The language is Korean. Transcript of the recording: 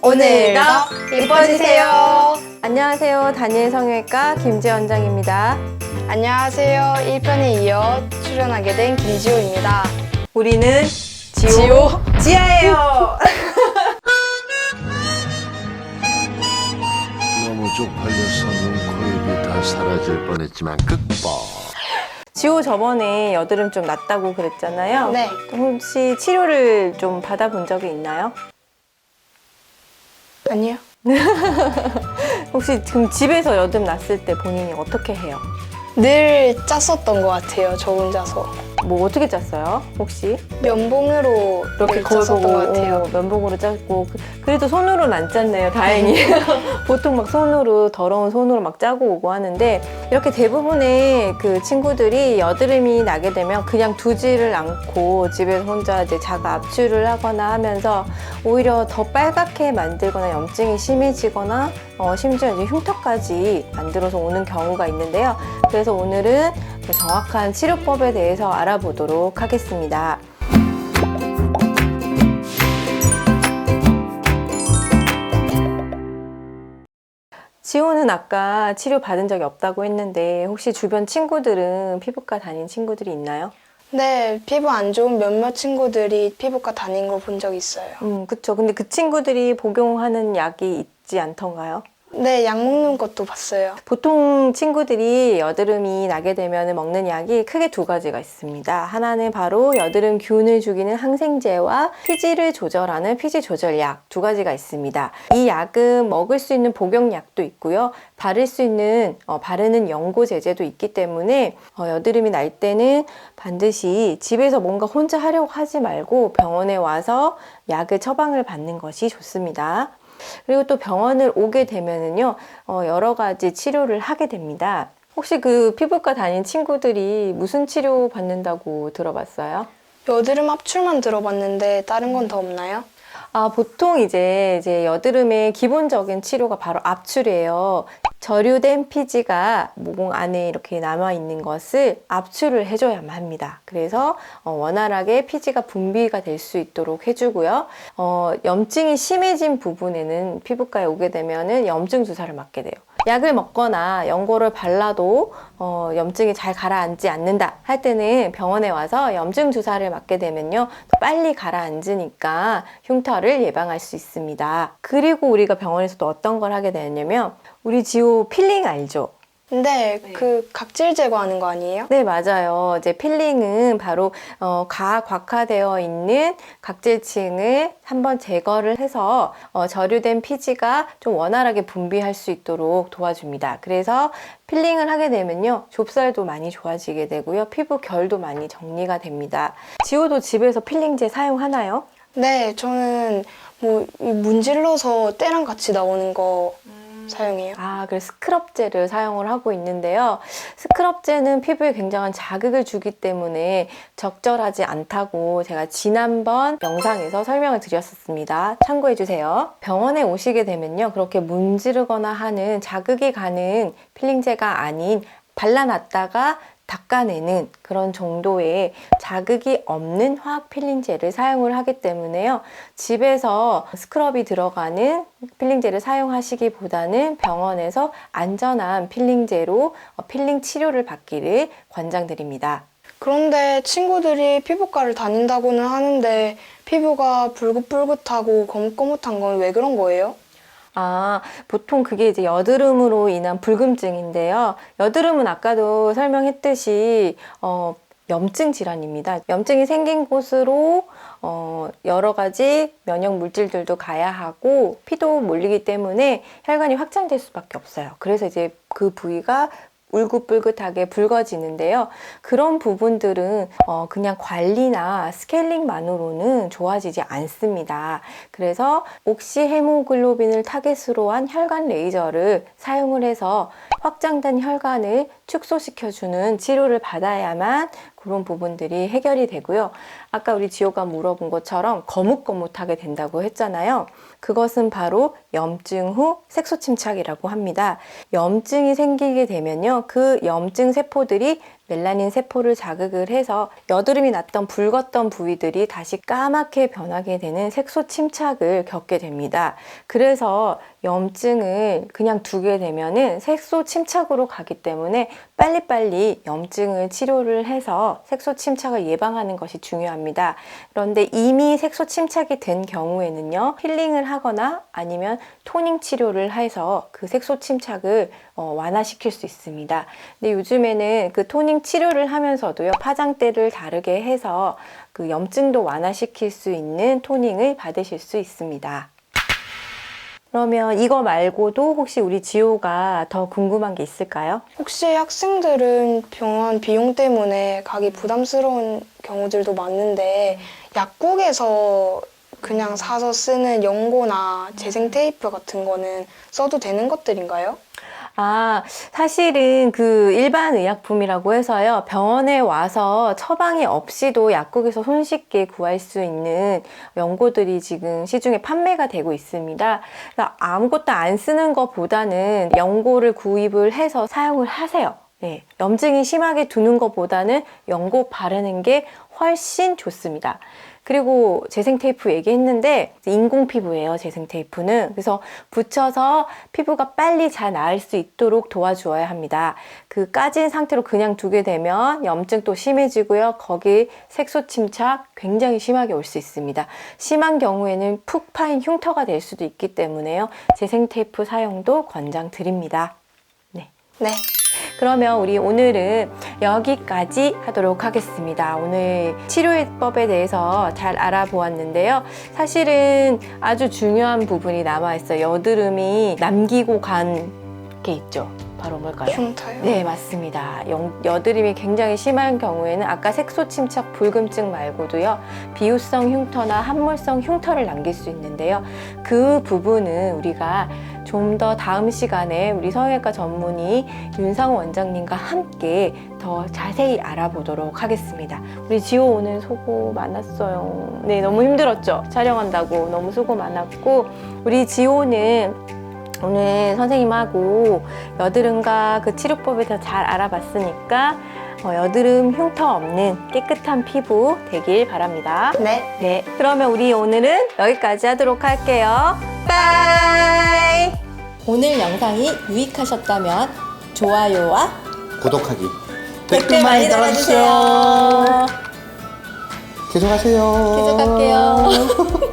오늘도 이뻐지세요. 안녕하세요. 다니엘 성형외과 김지혜 원장입니다. 안녕하세요. 1편에 이어 출연하게 된 김지호입니다. 우리는 지호 지아예요. 너무 쪽팔려서 눈, 코, 입이 다 사라질 뻔했지만 극복. 지호 저번에 여드름 좀 났다고 그랬잖아요. 네. 혹시 치료를 좀 받아본 적이 있나요? 아니요. 혹시 지금 집에서 여드름 났을 때 본인이 어떻게 해요? 늘 짰었던 것 같아요. 저 혼자서. 뭐 어떻게 짰어요? 혹시? 면봉으로 이렇게 늘 거울 짰었던 보고 것 같아요. 면봉으로 짰고 그래도 손으로는 안 짰네요. 다행히. 보통 막 손으로 더러운 손으로 막 짜고 오고 하는데 이렇게 대부분의 그 친구들이 여드름이 나게 되면 그냥 두지를 않고 집에서 혼자 이제 자가 압출을 하거나 하면서 오히려 더 빨갛게 만들거나 염증이 심해지거나 심지어 이제 흉터까지 만들어서 오는 경우가 있는데요. 그래서 오늘은 정확한 치료법에 대해서 알아보도록 하겠습니다. 지호는 아까 치료 받은 적이 없다고 했는데 혹시 주변 친구들은 피부과 다닌 친구들이 있나요? 네, 피부 안 좋은 몇몇 친구들이 피부과 다닌 걸 본 적 있어요. 그쵸. 근데 그 친구들이 복용하는 약이 있지 않던가요? 네, 약 먹는 것도 봤어요. 보통 친구들이 여드름이 나게 되면 먹는 약이 크게 두 가지가 있습니다. 하나는 바로 여드름 균을 죽이는 항생제와 피지를 조절하는 피지 조절약 두 가지가 있습니다. 이 약은 먹을 수 있는 복용약도 있고요. 바를 수 있는 바르는 연고제제도 있기 때문에 여드름이 날 때는 반드시 집에서 뭔가 혼자 하려고 하지 말고 병원에 와서 약을 처방을 받는 것이 좋습니다. 그리고 또 병원을 오게 되면은요, 여러 가지 치료를 하게 됩니다. 혹시 그 피부과 다닌 친구들이 무슨 치료 받는다고 들어봤어요? 여드름 압출만 들어봤는데 다른 건 더 없나요? 보통 이제 여드름의 기본적인 치료가 바로 압출이에요. 절유된 피지가 모공 안에 이렇게 남아있는 것을 압출을 해줘야만 합니다. 그래서 원활하게 피지가 분비가 될 수 있도록 해주고요. 염증이 심해진 부분에는 피부과에 오게 되면은 염증 주사를 맞게 돼요. 약을 먹거나 연고를 발라도 염증이 잘 가라앉지 않는다 할 때는 병원에 와서 염증 주사를 맞게 되면요 빨리 가라앉으니까 흉터를 예방할 수 있습니다. 그리고 우리가 병원에서 또 어떤 걸 하게 되냐면 우리 지호 필링 알죠? 근데 그 각질 제거하는 거 아니에요? 네, 맞아요. 이제 필링은 바로 과곽화되어 있는 각질층을 한번 제거를 해서 절유된 피지가 좀 원활하게 분비할 수 있도록 도와줍니다. 그래서 필링을 하게 되면요, 좁쌀도 많이 좋아지게 되고요, 피부 결도 많이 정리가 됩니다. 지호도 집에서 필링제 사용하나요? 네, 저는 뭐 문질러서 때랑 같이 나오는 거 사용해요. 그래서 스크럽젤을 사용을 하고 있는데요. 스크럽젤은 피부에 굉장한 자극을 주기 때문에 적절하지 않다고 제가 지난번 영상에서 설명을 드렸었습니다. 참고해주세요. 병원에 오시게 되면요, 그렇게 문지르거나 하는 자극이 가는 필링제가 아닌 발라놨다가 닦아내는 그런 정도의 자극이 없는 화학 필링제를 사용을 하기 때문에요. 집에서 스크럽이 들어가는 필링제를 사용하시기보다는 병원에서 안전한 필링제로 필링 치료를 받기를 권장드립니다. 그런데 친구들이 피부과를 다닌다고는 하는데 피부가 불긋불긋하고 거뭇거뭇한 건 왜 그런 거예요? 보통 그게 이제 여드름으로 인한 불금증인데요. 여드름은 아까도 설명했듯이 염증 질환입니다. 염증이 생긴 곳으로 여러 가지 면역 물질들도 가야 하고 피도 몰리기 때문에 혈관이 확장될 수밖에 없어요. 그래서 이제 그 부위가 울긋불긋하게 붉어지는데요. 그런 부분들은 그냥 관리나 스케일링만으로는 좋아지지 않습니다. 그래서 옥시헤모글로빈을 타겟으로 한 혈관 레이저를 사용을 해서 확장된 혈관을 축소시켜주는 치료를 받아야만 그런 부분들이 해결이 되고요. 아까 우리 지호가 물어본 것처럼 거뭇거뭇하게 된다고 했잖아요. 그것은 바로 염증 후 색소 침착이라고 합니다. 염증이 생기게 되면요, 그 염증 세포들이 멜라닌 세포를 자극을 해서 여드름이 났던 붉었던 부위들이 다시 까맣게 변하게 되는 색소 침착을 겪게 됩니다. 그래서 염증을 그냥 두게 되면은 색소 침착으로 가기 때문에 빨리빨리 염증을 치료를 해서 색소 침착을 예방하는 것이 중요합니다. 그런데 이미 색소 침착이 된 경우에는요, 힐링을 하거나 아니면 토닝 치료를 해서 그 색소 침착을 완화시킬 수 있습니다. 근데 요즘에는 그 토닝 치료를 하면서도요, 파장대를 다르게 해서 그 염증도 완화시킬 수 있는 토닝을 받으실 수 있습니다. 그러면 이거 말고도 혹시 우리 지호가 더 궁금한 게 있을까요? 혹시 학생들은 병원 비용 때문에 가기 부담스러운 경우들도 많은데 약국에서 그냥 사서 쓰는 연고나 재생 테이프 같은 거는 써도 되는 것들인가요? 사실은 그 일반 의약품이라고 해서요, 병원에 와서 처방이 없이도 약국에서 손쉽게 구할 수 있는 연고들이 지금 시중에 판매가 되고 있습니다. 그래서 아무것도 안 쓰는 것보다는 연고를 구입을 해서 사용을 하세요. 네, 염증이 심하게 두는 것보다는 연고 바르는 게 훨씬 좋습니다. 그리고 재생 테이프 얘기했는데 인공 피부예요, 재생 테이프는. 그래서 붙여서 피부가 빨리 잘 나을 수 있도록 도와주어야 합니다. 그 까진 상태로 그냥 두게 되면 염증 또 심해지고요. 거기 색소 침착 굉장히 심하게 올 수 있습니다. 심한 경우에는 푹 파인 흉터가 될 수도 있기 때문에요. 재생 테이프 사용도 권장드립니다. 네. 그러면 우리 오늘은 여기까지 하도록 하겠습니다. 오늘 치료법에 대해서 잘 알아보았는데요. 사실은 아주 중요한 부분이 남아있어요. 여드름이 남기고 간 게 있죠. 바로 뭘까요? 흉터요? 네, 맞습니다. 여드름이 굉장히 심한 경우에는 아까 색소 침착 불금증 말고도요, 비유성 흉터나 함몰성 흉터를 남길 수 있는데요. 그 부분은 우리가 좀 더 다음 시간에 우리 성형외과 전문의 윤상호 원장님과 함께 더 자세히 알아보도록 하겠습니다. 우리 지호 오늘 수고 많았어요. 네, 너무 힘들었죠? 촬영한다고 너무 수고 많았고, 우리 지호는 오늘 선생님하고 여드름과 그 치료법에 대해서 잘 알아봤으니까 여드름 흉터 없는 깨끗한 피부 되길 바랍니다. 네. 그러면 우리 오늘은 여기까지 하도록 할게요. 빠이! 오늘 영상이 유익하셨다면 좋아요와 구독하기, 댓글 많이 달아주세요. 계속하세요. 계속할게요.